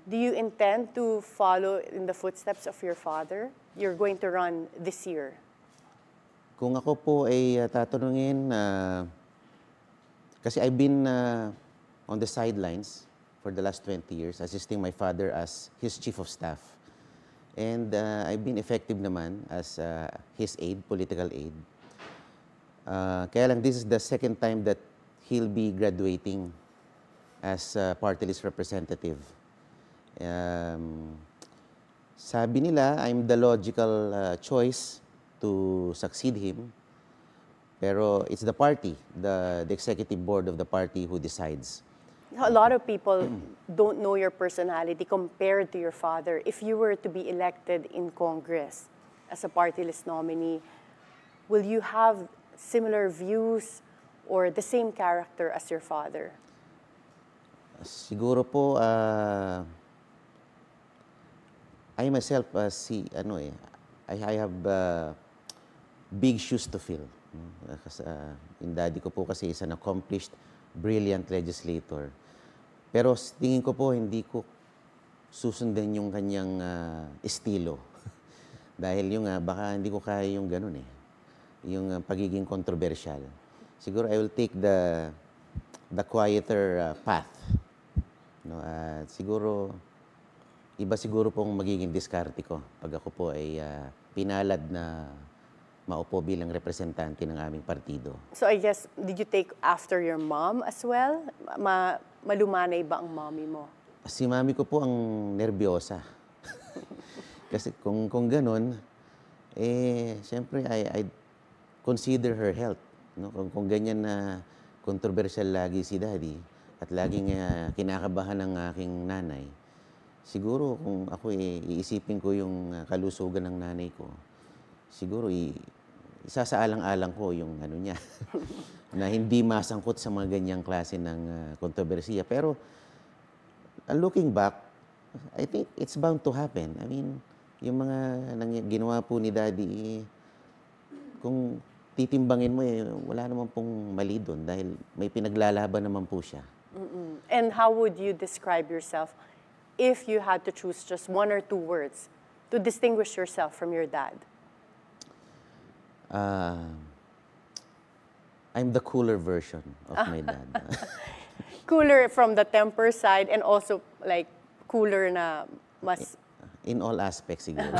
Do you intend to follow in the footsteps of your father? You're going to run this year. Kung ako po ay tatanungin, kasi I've been on the sidelines for the last 20 years, assisting my father as his chief of staff. And I've been effective naman as his aide, political aide. Kaya lang, this is the second time that he'll be graduating as party list representative. Sabi nila, I'm the logical choice to succeed him. Pero it's the party, the executive board of the party who decides. A lot of people don't know your personality compared to your father. If you were to be elected in Congress as a party list nominee, will you have similar views or the same character as your father? Siguro po, I myself, I have big shoes to fill. Kasi, yung daddy ko po kasi is an accomplished, brilliant legislator. Pero tingin ko po, hindi ko susundan yung kanyang estilo. Dahil yung baka hindi ko kaya yung ganun yung pagiging controversial. Siguro I will take the quieter path. No, siguro iba siguro pong magiging diskarte ko pag ako po ay pinalad na maupo bilang representante ng aming partido. So I guess, did you take after your mom as well? Malumanay ba ang mommy mo? Si mami ko po ang nerbyosa. Kasi kung ganun, siyempre I consider her health. No? Kung ganyan na controversial lagi si daddy at laging kinakabahan ng aking nanay, siguro kung ako iisipin ko yung kalusugan ng nanay ko, siguro isasaalang-alang ko yung ano niya na hindi masangkot sa mga ganyang klase ng kontrobersiya. Pero looking back, I think it's bound to happen. I mean, yung mga ginawa po ni Daddy, kung titimbangin mo wala naman pong mali doon dahil may pinaglalaban naman po siya. And how would you describe yourself if you had to choose just one or two words to distinguish yourself from your dad? I'm the cooler version of my dad. Cooler from the temper side and also like cooler na mas... In all aspects siguro.